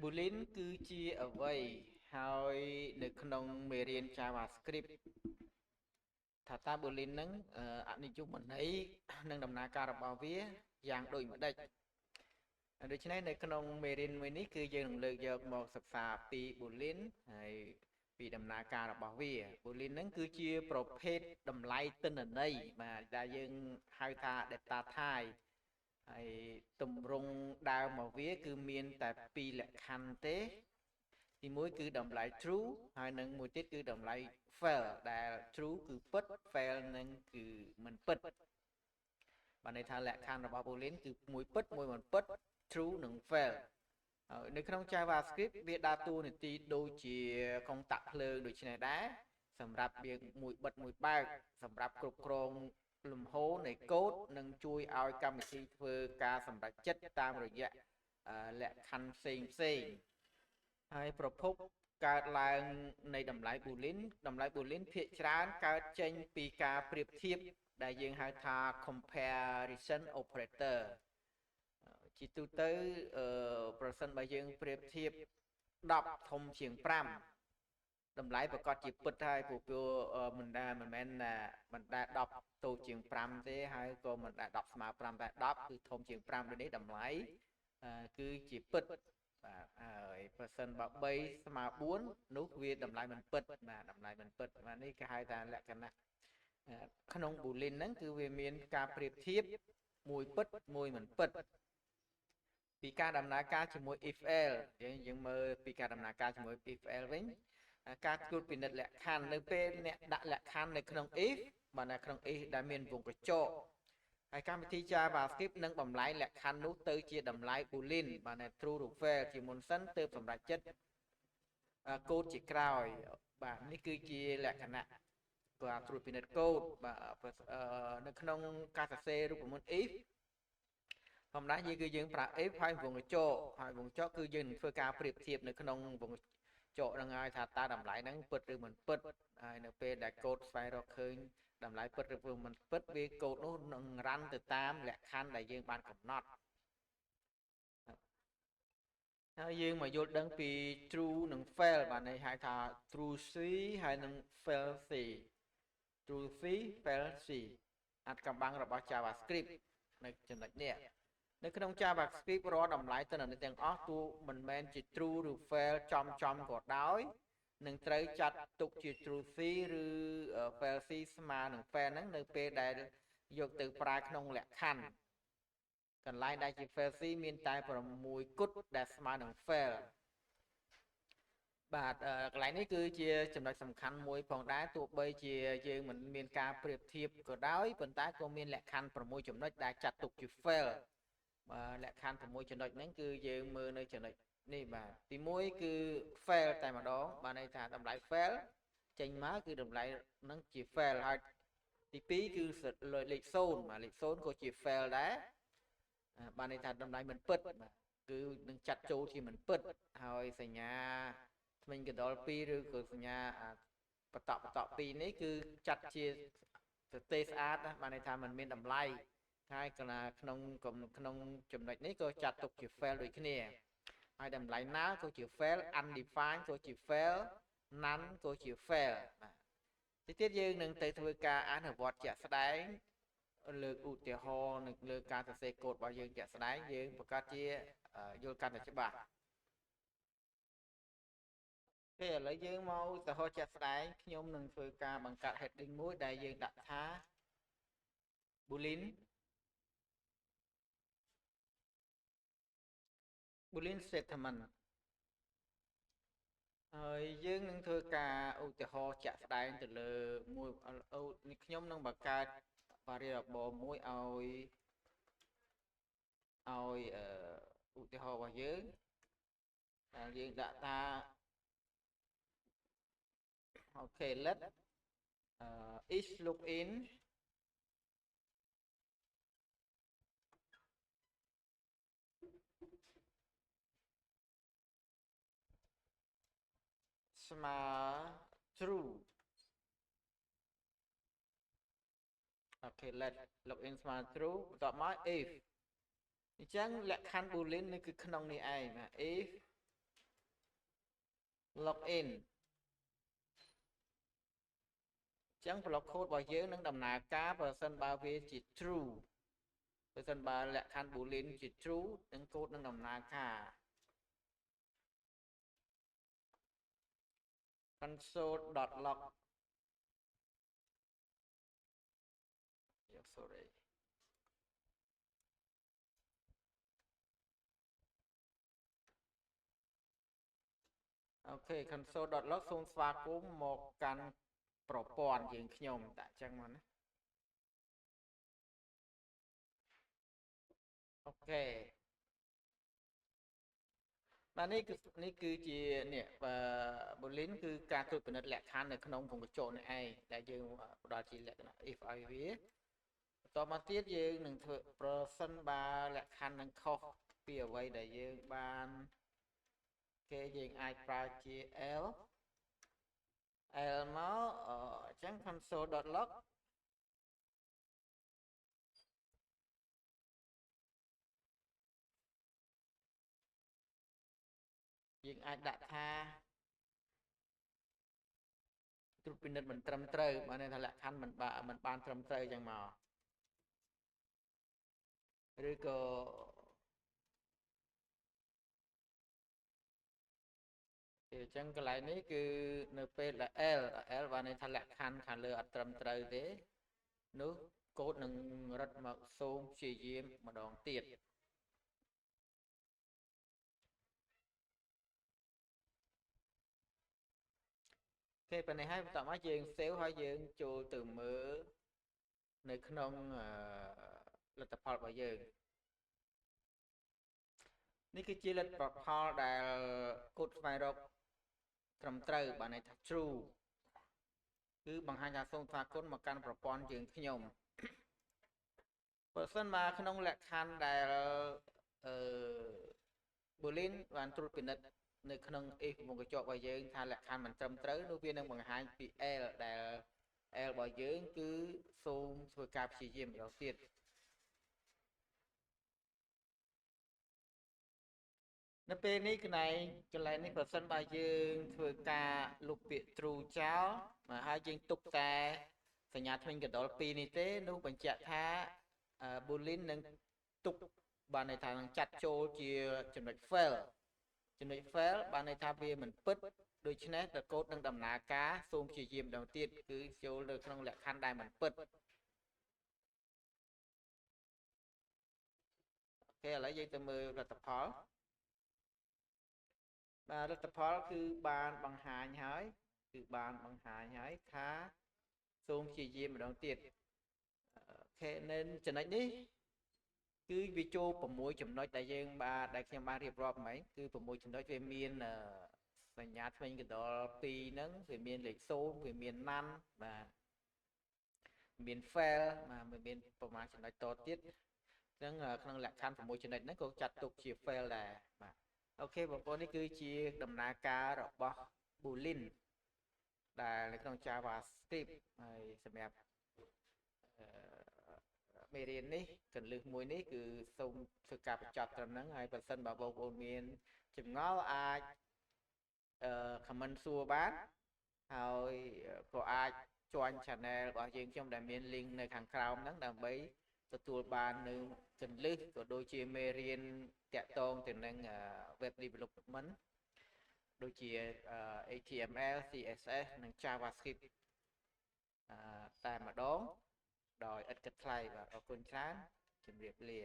Boolean គឺជាអ្វីហើយនៅក្នុងមេរៀន JavaScript ថាតើ Boolean ហ្នឹងអនុយុមន័យនិងដំណើរការរបស់វាយ៉ាងដូចម្ដេចដូច្នេះនៅក្នុងមេរៀនមួយនេះគឺយើងនឹងលើកយកមកសិក្សាពី Boolean ហើយពីដំណើរការរបស់វា Boolean ហ្នឹងគឺជាប្រភេទតម្លៃទិន្នន័យបាទដែលយើងហៅថា data type ហើយទម្រង់ដើមរបស់វាគឺមានតែពីរលក្ខខណ្ឌទេទីមួយគឺតម្លៃ true ហើយនឹងមួយទៀតគឺតម្លៃ fail ដែល true គឺពិត fail នឹងគឺមិនពិតបានន័យថាលក្ខខណ្ឌរបស់ Boolean គឺមួយពិតមួយមិនពិត true និង fail ហើយនៅក្នុង JavaScript វាដើរតួនាទីដូចជាកុងតាក់ភ្លើងដូចនេះដែរសម្រាប់វាមួយបិទមួយបើកសម្រាប់គ្រប់គ្រងលំហូរនៃកូដនិងជួយឲ្យកម្មវិធីធ្វើការសម្រេចចិត្តតាមរយៈលក្ខខណ្ឌផ្សេងហើយប្រភពកើតឡើងនៃតម្លៃ Boolean តម្លៃ Boolean ភាគច្រើនកើតចេញពីការប្រៀបធៀបដែលយើងហៅថា comparison operator ជាទូទៅប្រសិនបើយើងប្រៀបធៀប10ធំជាង5តម្លៃប្រកាសជាពិតហើយព្រោះមិនមែន10តូចជាង5ទេហើយក៏មិនដែល10ស្មើ5តែ10គឺធំជាង5ដូចនេះតម្លៃគឺជាពិតបាទហើយប្រសិនបើ3ស្មើ4នោះវាតម្លៃមិនពិតបាទតម្លៃមិនពិតបាទនេះគេហៅថាលក្ខណៈក្នុង Boolean ហ្នឹងគឺវាមានការប្រៀបធៀបមួយពិតមួយមិនពិតពីការដំណើរការជាមួយ if else យើងមើលពីការដំណើរការជាមួយ if else វិញការត្រួតពិនិត្យលក្ខខណ្ឌនៅពេលអ្នកដាក់លក្ខខណ្ឌនៅក្នុង if បាទនៅក្នុង if ដែលមានវងកញ្ចក់ហើយកម្មវិធី JavaScript នឹងបំលែងលក្ខខណ្ឌនោះទៅជាតម្លៃ Boolean បាទ true ឬ fail ជាមុនសិនទើបសម្រេចចិត្តកូដជាក្រោយបាទនេះគឺជាលក្ខណៈការត្រួតពិនិត្យកូដបាទនៅក្នុងការសរសេររូបមន្ត if ធម្មតាយើងប្រើ if ហើយវងកញ្ចក់ហើយវងកញ្ចក់គឺយើងនឹងធ្វើការប្រៀបធៀបនៅក្នុងវងកញ្ចក់ហ្នឹងហើយថាតើតម្លៃហ្នឹងពិតឬមិនពិតហើយនៅពេលដែលកូដស្វែងរកឃើញតម្លៃពិតឬមិនពិតវាកូដនោះនឹងរ៉ាន់ទៅតាមលក្ខខណ្ឌដែលយើងបានកំណត់ហើយយើងមកយល់ដឹងពី true និង fail បាទន័យហៅថា true C ហើយនិង fail C true C fail C អត្ថកម្បាំងរបស់ JavaScript នៅចំណុចនេះនៅក្នុង JavaScript រាល់តម្លៃទិន្នន័យទាំងអស់ទោះមិនមែនជា true ឬ fail ចំក៏ដោយនឹងត្រូវចាត់ទុកជា true C ឬ fail C ស្មើនឹង fail ហ្នឹងនៅពេលដែលយកទៅប្រើក្នុងលក្ខខណ្ឌកន្លែងដែលជា fail C មានតែ6គត់ដែលស្មើនឹង fail បាទកន្លែងនេះគឺជាចំណុចសំខាន់មួយផងដែរទោះបីជាយើងមិនមានការប្រៀបធៀបក៏ដោយប៉ុន្តែក៏មានលក្ខខណ្ឌ6ចំណុចដែលចាត់ទុកជា fail លក្ខខណ្ឌ6ចំណុចហ្នឹងគឺយើងមើលនៅចំណុចនេះបាទទី1គឺ fail តែម្ដងបាទន័យថាតម្លៃ fail ចេញមកគឺតម្លៃហ្នឹងជា fail ហើយទី2គឺលេខ0បាទលេខ0ក៏ជា fail ដែរបាទន័យថាតម្លៃមិនពិតបាទគឺនឹងចាត់ចូលជាមិនពិតហើយសញ្ញាថ្មិញកណ្ដុរ2ឬក៏សញ្ញាបតក2នេះគឺចាត់ជាទទេស្អាតណាបាទន័យថាมันមានតម្លៃហើយកណាក្នុងចំណុចនេះក៏ចាត់ទុកជា fail ដូចគ្នាហើយតម្លៃ null ក៏ជា fail undefined ក៏ជា fail none ក៏ជា fail បាទទីទៀតយើងនឹងទៅធ្វើការអនុវត្តជាក់ស្ដែងលើកឧទាហរណ៍នៅលើការសរសេរកូដរបស់យើងជាក់ស្ដែងយើងប្រកាសជាយល់កាន់តែច្បាស់ឥឡូវយើងមកឧទាហរណ៍ជាក់ស្ដែងខ្ញុំនឹងធ្វើការបង្កើត heading មួយដែលយើងដាក់ថា Boolean statement ហើយយើងនឹងធ្វើការឧទាហរណ៍ជាក់ស្ដែងទៅលើមួយខ្ញុំនឹងបង្កើត variable មួយឲ្យឧទាហរណ៍របស់យើងដែលយើងដាក់ថាអូខេ let each login ស្មើ true អូខេ let login ស្មើ true បន្ទាប់មក if អញ្ចឹងលក្ខខណ្ឌ boolean នេះគឺក្នុងនេះឯងណា if login ចឹង block code របស់យើងនឹងដំណើរការបើសិនបើវាជា true បើសិនបើលក្ខខណ្ឌ boolean ជា true នឹង code នឹងដំណើរការ console.log sorry ok console.log សូមស្វាគមន៍មកកាន់ប្រព័ន្ធយើងខ្ញុំដាក់ចឹងមកណាអូខេបាទនេះគឺជានេះ boolean គឺការត្រួតពិនិត្យលក្ខខណ្ឌនៅក្នុងវងកញ្ចក់នេះឯងដែលយើងផ្ដល់ជាលក្ខណៈ if ឲ្យវាបន្តមកទៀតយើងនឹងធ្វើប្រសិនបើលក្ខខណ្ឌនឹងខុសពីអ្វីដែលយើងបានគេយើងអាចប្រើជា l មកអញ្ចឹង console.log យើងអាចដាក់ថាត្រួតពិនិត្យមិនត្រឹមត្រូវបានន័យថាលក្ខខណ្ឌមិនបានត្រឹមត្រូវអញ្ចឹងមកឬក៏អញ្ចឹងកន្លែងនេះគឺនៅពេលដែល l បានន័យថាលក្ខខណ្ឌខាងលើអត់ត្រឹមត្រូវទេនោះកូដនឹងរត់មកសូមព្យាយាមម្ដងទៀតគេប៉ុណ្ណេះហើយបន្តមកយើង save ហើយយើងចូលទៅមើលនៅក្នុងលទ្ធផលរបស់យើងនេះគឺជាលទ្ធផលដែលកូដស្វែងរកត្រឹមត្រូវបានន័យថា true គឺបង្ហាញថាសូមស្វាគមន៍មកកាន់ប្រព័ន្ធយើងខ្ញុំបើសិនមកក្នុងលក្ខខណ្ឌដែលboolean បានត្រួតពិនិត្យនៅក្នុង if វងកញ្ចក់របស់យើងថាលក្ខខណ្ឌមិនត្រឹមត្រូវនោះវានឹងបង្ហាញពី l ដែល l របស់យើងគឺសូមធ្វើការព្យាយាមម្ដងទៀតនៅពេលនេះកន្លែងនេះបើសិនបើយើងធ្វើការលុបពាក្យ true ចោលមកហើយយើងទុកតែសញ្ញាធ្មេញកណ្ដុរ2នេះទេនោះបញ្ជាក់ថា boolean នឹងទុកបានន័យថានឹងចាត់ចូលជាចំណុច fail បានន័យថាវាមិនពិតដូច្នេះតើកូដនឹងដំណើរការសូមព្យាយាមម្ដងទៀតគឺចូលនៅក្នុងលក្ខខណ្ឌដែលមិនពិតអូខេឥឡូវយើងទៅមើលលទ្ធផលបាទលទ្ធផលគឺបានបង្ហាញហើយថាសូមព្យាយាមម្ដងទៀតអូខេនៅចំណុចនេះគឺវាចូល6ចំណុចដែលយើងដែលខ្ញុំបានរៀបរាប់មិញគឺ6ចំណុចវាមានសញ្ញាធ្មេញកណ្ដុរ2ហ្នឹងវាមានលេខ0វាមាន none បាទមាន fail បាទមានប្រមាណចំណុចតទៀតអញ្ចឹងក្នុងលក្ខខណ្ឌ6ចំណុចហ្នឹងក៏ចាត់ទុកជា fail ដែរបាទអូខេបងប្អូននេះគឺជាដំណើរការរបស់ boolean ដែលនៅក្នុង JavaScript ហើយសម្រាប់មេរៀននេះកន្លឹះមួយនេះគឺសូមធ្វើការបញ្ចប់ត្រឹមហ្នឹងហើយបើសិនបើបងប្អូនមានចម្ងល់អាច comment សួរបានហើយក៏អាច join channel របស់យើងខ្ញុំដែលមាន link នៅខាងក្រោមហ្នឹងដើម្បីទទួលបាននៅកន្លឹះក៏ដូចជាមេរៀនតាក់ទងទៅនឹង web development ដូចជា HTML CSS និង JavaScript តែម្ដងដោយឥតគិតថ្លៃបាទអរគុណច្រើនជម្រាបលា